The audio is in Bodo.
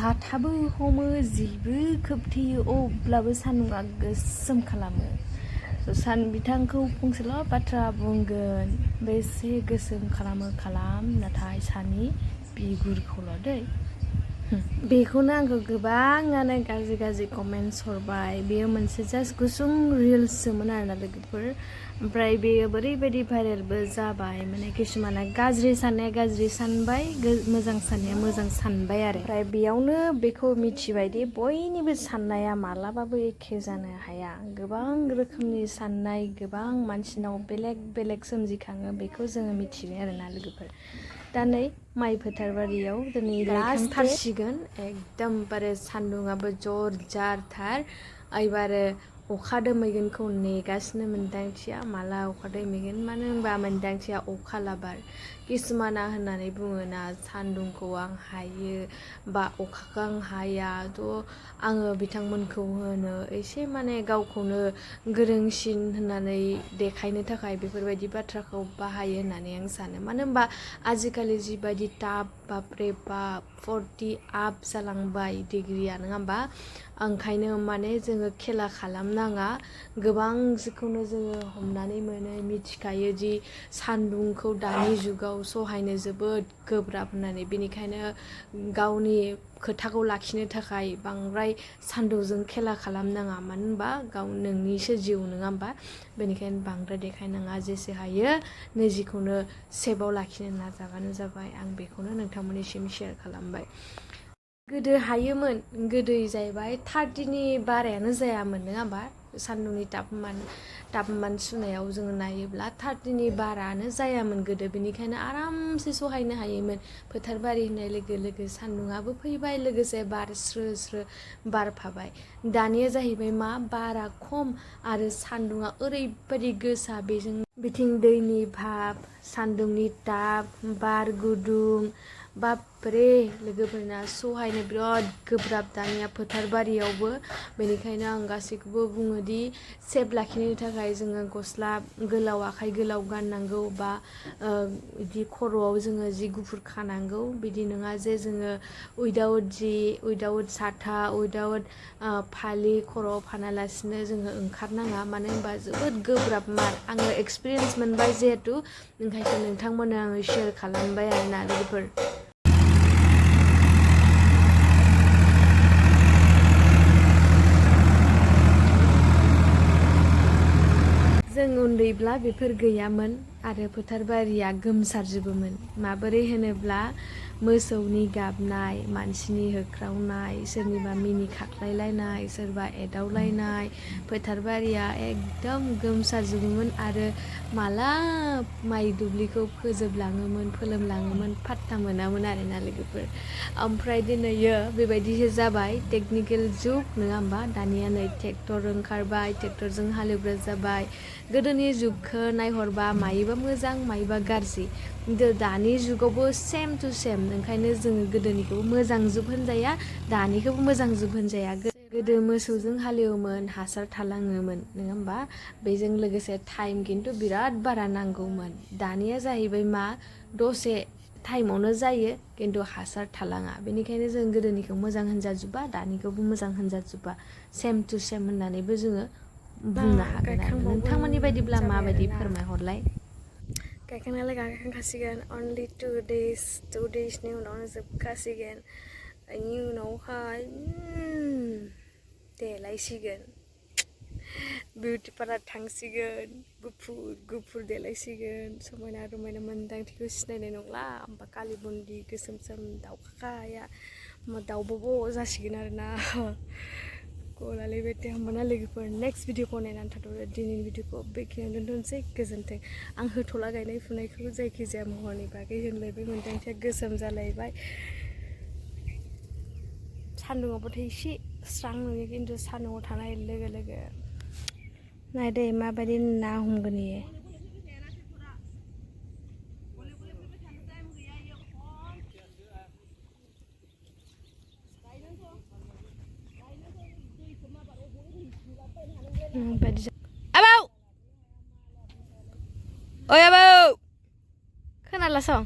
साथाबो हमो जिबो खोबथेयो अब्लाबो सान्दुंआ गोसोम खालामो। बिथांखौ फंसेल' बाथ्रा बुंगोन बेसे गोसोम खालामो नाथाय सानि बिगुरखौल' दै। बेखौनो आंखौ गोबाङानो गाज्रि कमेन्ट्स हरबाय। बेयो मोनसे जास्ट गुसुं रिल्ससोमोन आरोना लोगोफोर। ओमफ्राय बेयो ओरैबायदि भाइरेलबो जाबाय, माने किसुमाना गाज्रि साननाया गाज्रि सानबाय, मोजां साननाया मोजां सानबाय आरो। ओमफ्राय बेयावनो बेखौ मिथिबायदि बयनिबो साननाया मालाबाबो एखे जानो हाया। गोबां रोखोमनि साननाय, गोबां मानसिनाव बेलेग सोमजिखाङो, बेखौ जोङो मिथिबाय आरोना लोगोफोर। दा नै माइ फोथारबारियाव दिनै गायखांथारसिगोन। एकदमबारे सान्दुंआबो जरजारथार। एबारो अखा दोमैगोनखौ नेगासिनो मोन्दांथिया। माला अखा दोमैगोन, मानो होनबा मोन्दांथिया अखा लाबार। किसुमाना होननानै बुङोना सान्दुंखौ आं हायो बा अखाखौ आं हाया। थ' आङो बिथांमोनखौ होनो एसे माने गावखौनो गोरोंसिन होननानै देखायनो थाखाय बेफोरबायदि बाथ्राखौ बाहायो होननानै आं सानो। मानो होनबा आजिखालि जिबायदि ताप बापरे बाप 40 आप जालांबाय डिग्रिया, नङा होमबा? ओंखायनो माने जोङो खेला खालामनाङा। गोबां जिखौनो जोङो हमनानै मोनो, मिथिखायो जि सान्दुंखौ दानि जुगाव सहायनो जोबोद गोब्राब होननानै। बेनिखायनो गावनि खोथाखौ लाखिनो थाखाय बांद्राय सान्दुंजों खेला खालामनाङा। मानो होनबा नोंनिसो जिउ, नङा होमबा? बेनिखायनो बांद्राय देखायनाङा। जेसे हायो निजिखौनो सेफआव लाखिनो नाजाबानो जाबाय। आं बेखौनो नोंथांमोननिसिम शेयार खालामबाय। गोदो हायोमोन, गोदो जाहैबाय 30नि बारायानो जायामोन, नङा होमबा? सान्दुंनि तापमान सुनायाव जोङो नायोब्ला 30नि बारानो जायामोन गोदो। बेनिखायनो आरामसे सहायनो हायोमोन। फोथार बारि होननाय लोगो लोगो सान्दुंआबो फैबाय, लोगोसे बार स्रो बारफाबाय। दानिया जाहैबाय मा, बारा खम आरो सान्दुंआ ओरैबायदि गोसा। बिथिं दैनि भाब, सान्दुंनि ताप, बार गुदुं, बापरे लोगोफोरना सहायनो बिराद गोब्राब दानिया फोथार बारियावबो। बेनिखायनो आं गासैखौबो बुङोदि सेफ लाखिनो थाखाय जोङो गस्ला गोलाव, आखाइ गोलाव गाननांगौ, बा बिदि खर'आव जोङो जि गुफुर खानांगौ। बिदि नङा जे जोङो उइदाउट साथा, उइदाउट फालि खर'आव फानालासिनो जोङो ओंखारनाङा। मानो होनबा जोबोद गोब्राब मार। आङो एक्सपिरियेन्स मोनबाय जिहेथु, ओंखायनो नोंथांमोननो आङो शेयार खालामबाय आरोना लोगोफोर। जों उन्दैब्ला बेफोर गैयामोन आरो फोथार बारिया गोमसारजोबोमोन। माबोरै होनोब्ला मोसौनि गाबनाय, मानसिनि होख्रावनाय, सोरनिबा मिनि खाख्लायलायनाय, सोरबा एदावलायनाय, फोथार बारिया एकदम गोमसारजोबोमोन। आरो माला माइ दुब्लिखौ फोजोबलाङोमोन, फोलोमलाङोमोन फात्ता मोनामोन आरोना लोगोफोर। ओमफ्राय दिनैयो बेबायदिसो जाबाय, टेकनिकेल जुग, नङा होमबा? दानिया नै ट्रेक्टर ओंखारबाय, ट्रेक्टरजों हालेवग्रा जाबाय। गोदोनि जुगखौ नायहरबा मायोबा मोजां, मायोबा गाज्रि। दानि जुगावबो सेम टु सेम। ओंखायनो जोङो गोदोनिखौबो मोजां जुग होनजाया, दानिखौबो मोजां जुग होनजाया। गोदो मोसौजों हालेवोमोन, हासार थालाङोमोन, नङा होमबा? बेजों लोगोसे टाइम खिन्थु बिराद बारा नांगौमोन। दानिया जाहैबाय मा, दसे टाइमावनो जायो खिन्थु हासार थालाङा। बेनिखायनो जों गोदोनिखौ मोजां होनजाजोबा, दानिखौबो मोजां होनजाजोबा। सेम टु सेम होननानैबो जोङो बुंनो हागोन आरो। नोंथांमोननि बायदिब्ला माबायदि फोरमायहरलाय। गायखांनायालाय गायखांखासिगोन, अनलि 2 डेजनि उनावनो जोबखासिगोन। बेनि उनावहाय देलायसिगोन, बिउटि पार्लार थांसिगोन, गुफुर देलायसिगोन, समायना रमायना मोन्दांथिखौ सिनायनाय नंला। होमबा कालि बुन्दि गोसोम दाउखाया दाउब'ब' जासिगोन आरोना। गलालै बेटे। होमबाना लोगोफोर नेक्स्ट भिडिअखौ नायनानै थाथ'दो। दिनैनि भिडिअखौ बेखिनियावनो दोनसै। गोजोन्थों। आं होथ'ला गायनाय फुनायखौ, जायखिजाया महरनि बागै होनलायबाय। मोन्दांथिया गोसोम जालायबाय। सान्दुंआवबाथाय एसे स्रां नुयो, खिन्थु सान्दुंआव थानाय लोगो लोगो नायदे माबायदि ना हमगोन इयो। आबौ, ओइ आबौ, खोनालासं?